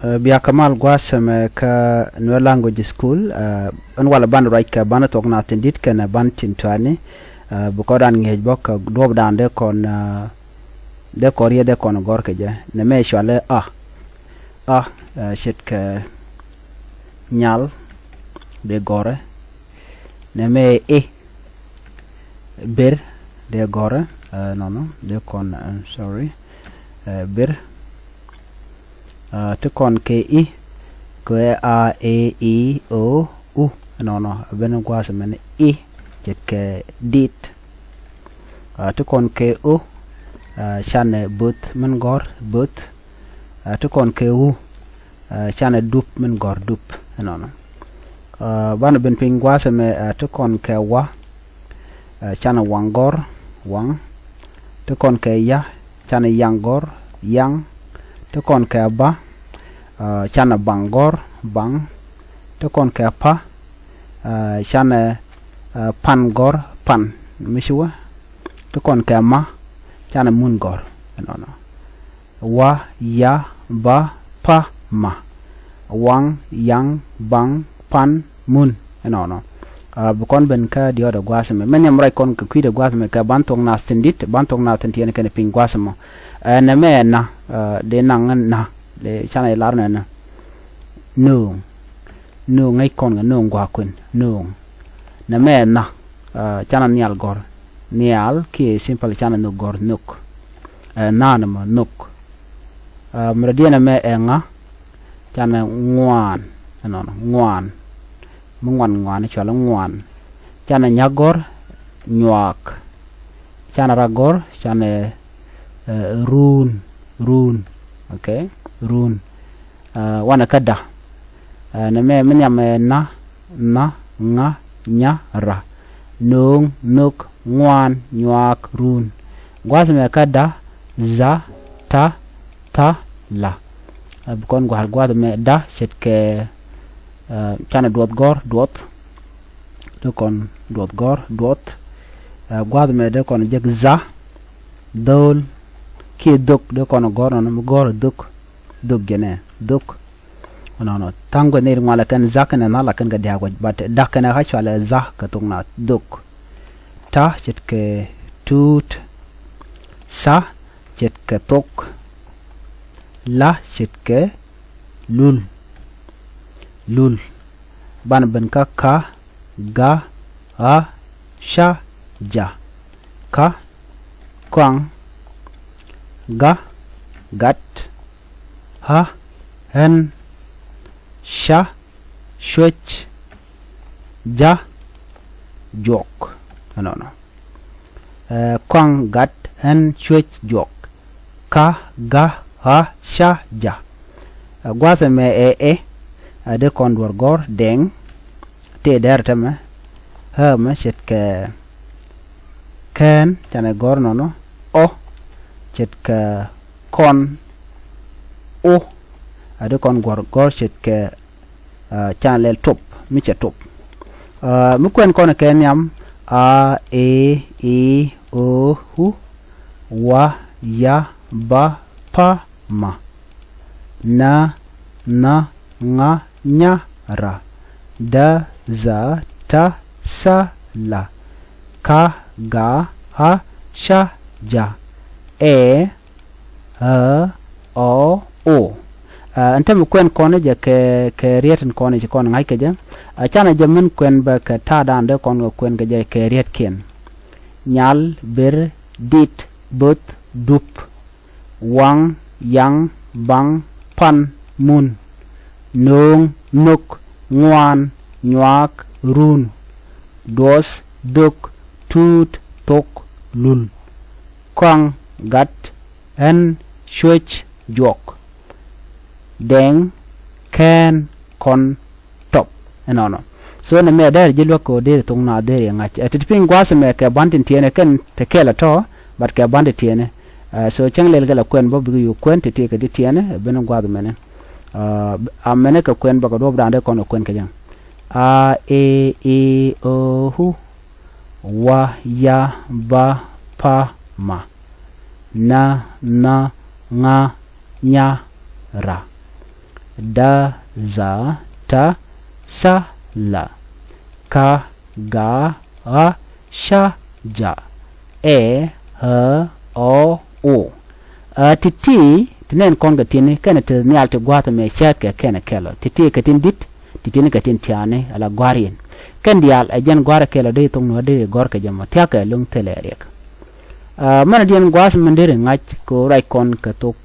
Bia Kamal Gwasam ka no language school an wala ban right ka ban tok na tindit ka na ban tintwani bukodan ngej bok dob dan de kon de korie de kon gor ke je ne me shwale shit ka nyal de gore ne me bir de gore no de kon sorry bir to kon ke ko a e o u no ben kwa se men jet ke dit to kon ke u chane but men gor but to kon ke u chane dup men gor dup no ban ben ping kwa se me to kon ke wa chane wangor wang to kon ke ya chane yangor yang to kon ke ba chana bangor bang to kon ke pa chana pangor pan mishwa to kon ke ma chana mungor no wa ya ba pa ma wang yang bang pan mun no bukon ben ka dio da gwasme men yam rai kon ka kwida gwasme ka bantong na sindit bantong na tentiene kan ping gwasmo na me na de nangan na de chana lar na no ngai kon ga no gwa kun no na me na chana nial gor nial ki simple chana no gor nuk na ma nuk mradiena me nga chana ngwan no ngwan ngwan chala ngwan chana nyagor nyak chana ragor chana run okay run wana kada na me menyam na nga nya ra nung nuk ngwan nyak run gwasme kada za ta la bukon gwal gwasme da chetke chana duot gor duot do kon duot gor duot gwasme de kon jeg za dol ki duk de kon gor no gor duk gene duk no tango ne ngala kan zakana na la kan ga dia bat dakana ha chala za ka tungna duk ta chetke tut sa chetke tok la chetke lul ban ben ka ga a sha ja ka kwang ga gat ha hen sha shwech ja jok no kwang gat hen shwech jok ka ga ha sha ja gwase me de kondwar gor deng te der tame ha ma chetke ken tane gor no o chetke kon o ade kon gor chetke chanel top mi chetop mi kwen kon ken yam a e o hu wa ya ba pa ma na nga nya ra da za ta sa la ka ga ha sha ja o antem kwen kone je ke rieten kone je kon ngai ke je chana je men kwen ba ka ta dan de kon kwen ke je ke riet ken nyal ber dit bot dup wang yang bang pan mun nung nuk ngwan nyak run dos duk tut tok lul kwang gat en shwech jok deng ken kon top no so na me der jilwa ko der tung na der nga tiping gwasa me ka bantin tiene ken te kela to but ka bandit tiene so changle gala kwen bo bi yu kwen te te ka tiene beno gwadu mene amene ka kwen ba ko do brande kono kwen ka jang a e o hu wa ya ba pa ma na nga nya ra da za ta sa la ka ga a sha ja e h o u titi tinen konga tini kana te ni alte gwata me chat ke kana kelo titi katin dit titi ni katin tiane ala gwarien kan dial ajan gwara kelo de tong no de gor ka jama tia ka lung tele rek mana dien gwas mandere ngach ko rai kon ka tok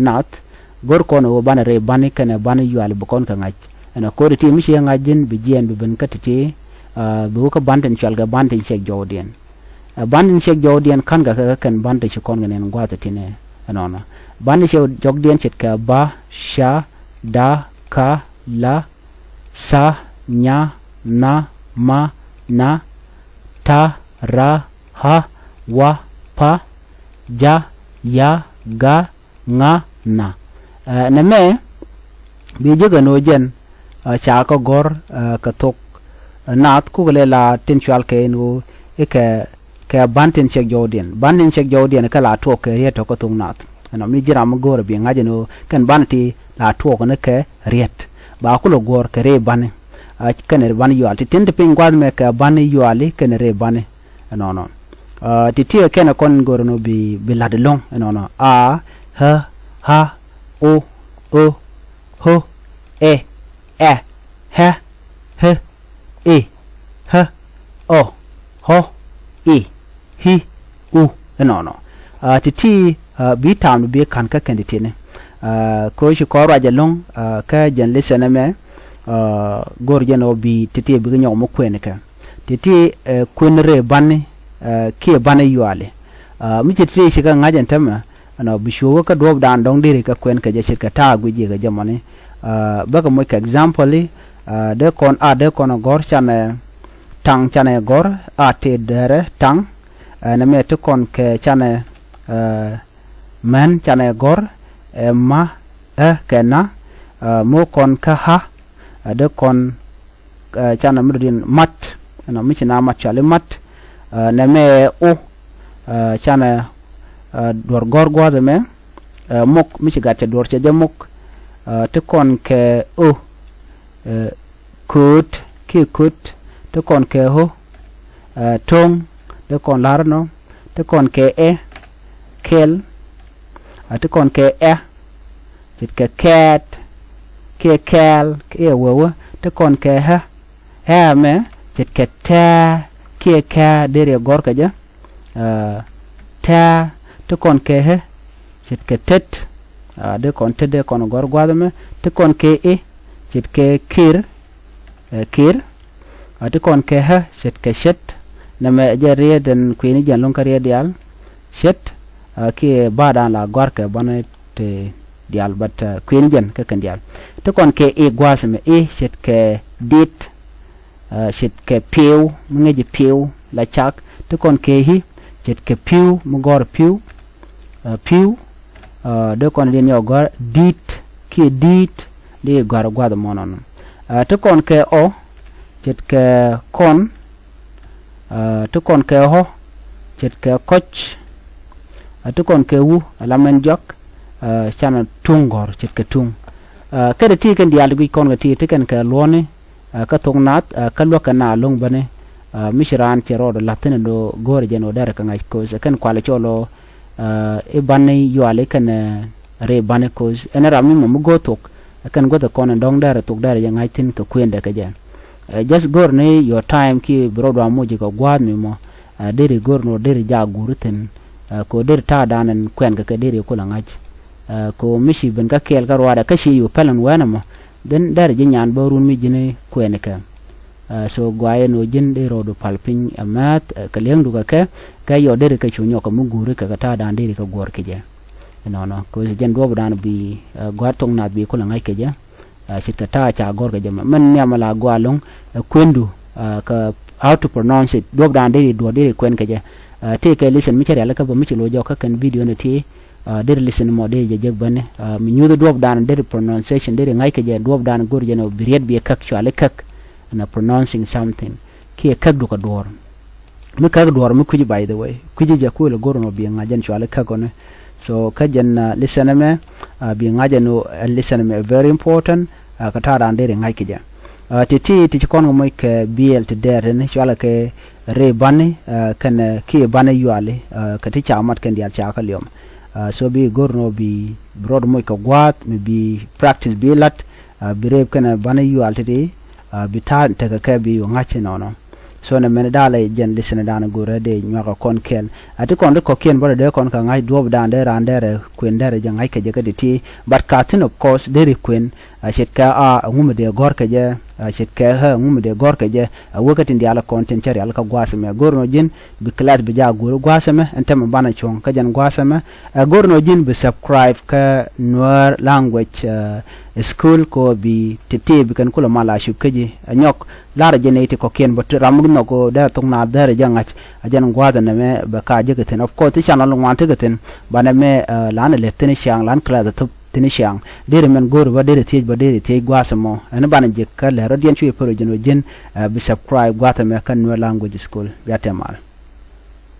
nat gor kon o bana re bani kana bani yual bu kon ka ngach ana ko ti mi she ngajin bi jien bi ben ka titi bu ka banten chal ga banten chek jodien banten chek jodien kan ga kan banten che kon ngenen gwata tine anona bani che jogdien chet ka ba sha da ka la sa nya na ma na ta ra ha wa pa ja ya ga nga na na me bi joga no jen cha ko gor ka tok nat ku le la tensual ke no e ka banten chek jodien ka la to ke ye to ko tung nat ana mi jira mo gor bi ngaje no kan banti la to ko ne ke riet ba ku lo gor ke re bane kan re bane yual ti tende pin gwad me ka bane yuali kan re bane no ti ti ke na kon gor no bi la de long no a ha o ho e he e o ho e hi u no ti ti bi tam bi kan ka kan ditine ko shi ko raja long ka jan lisana me gor jeno bi titi bi nyaw mo kwen ka titi kun re banne ke bane yuale mi titi shi ka ngajan tama ana bi shuwa ka dob dan dong dire ka kwen ka je shirka ta guje ga jamane baka mo ka example de kon gor chane tang chane gor te dere tang na me to kon ke chane man chane gor ma kena mo kon ka ha de kon chana mudin mat na mi china mat chale mat na me o chana dor gor gwa de me mok mi chiga che dor che de mok te kon ke o kut ki kut te kon ke ho tong te kon lar no te kon ke kel te kon ke chit ke cat ke kel ke wo te kon ke ha me chit ke ta ke ka dere gor ka ja ta te kon ke he chit ke tet de kon te de kon gor gwa me te kon ke chit ke kir te kon ke ha chit ke shet na me jare den kwini jan lon kare dial shet ke badan la gor ke bana te dial bat kwini jan ke kan dial te kon ke gwas me chit ke dit chit ke piu ngeji piu la chak te kon ke hi chit ke piu mo gor piu de kon den yo gor dit ke dit de gor gwa de monon te kon ke o chit ke kon te kon ke ho chit ke koch te kon ke wu alamen jok chana tungor chit ke tung kada ti kan dial gi kon ti te kan ke lone ka tong nat ka lo kana long bane mishran chero do latin do gore jeno dare ka ngai ko kan kwale cholo e bane yuale kan re bane ko enara mi mo gotok kan goto kon dong dare tok dare yang ngai tin ka kwende ka ja just gor ne your time ki brodo amuji ko gwad mi mo dere gor no dere ja guruten ko dere ta danen kwen ka dere ko la ngai ko mishi ben ka kel ka wada ka shi yu pelan wana mo den dare jinyan borun mi jine kwene ka so gwaye no jin de rodo palpin amat ka leng du ka yo dere ka chunyo ka mugure ka ta dan dere ka gor ke je no ko jen do dan bi gwar tong na bi ko la ngai ke je chit ka ta cha gor ke je man ne mala gwalong kwendu ka how to pronounce it do dan dere do dere kwen ke je take a listen mi chere la ka ba mi chilo jo ka kan video ne ti dere listen mo de je bane mi nyudo do dan dere pronunciation dere ngai ke je do dan gor je no biriet bi kak chwale kak na pronouncing something ki kak du ka dor mi kuji by the way kuji ja ko le gor no bi ngajen chwale kak one so kajan listen me bi ngaja no listen me very important ka tara andere ngai kija ti kon mo ke BL te der ne chala ke re bani kan ki bani yuale ka ti chamat kan dia cha ka liom so bi gorno bi broad mo ka gwat mi bi practice bi lat bi re kan bani yuale ti bi ta ta ka bi ngache no so na men dala jen listen dana gore de nyaka kon kel ati kon ko ken bode de kon ka ngai duob dan de randere kwen dere je ngai ke je ka diti but katin of course de kwen shet ka ngume de gor ke je shet ka ha ngume de gor ke je wakati ndi ala content chari ala ka gwasme gorno jin bi class bi ja goro gwasme entem bana chon ka jan gwasme gorno jin bi subscribe ka noir language school ko bi tete bi kan kula mala shu keji nyok lara jeneti ko ken bot ramug no ko da tung na dare jangach ajan gwada na me ba ka je gaten of course channel ngwan te gaten bana me lan le tene shang lan kla da top tene shang dere men gor ba dere tej ba dere tej gwasamo an bana je ka le rodian chu pro jeno jin bi subscribe gwata me kan no language school ya temal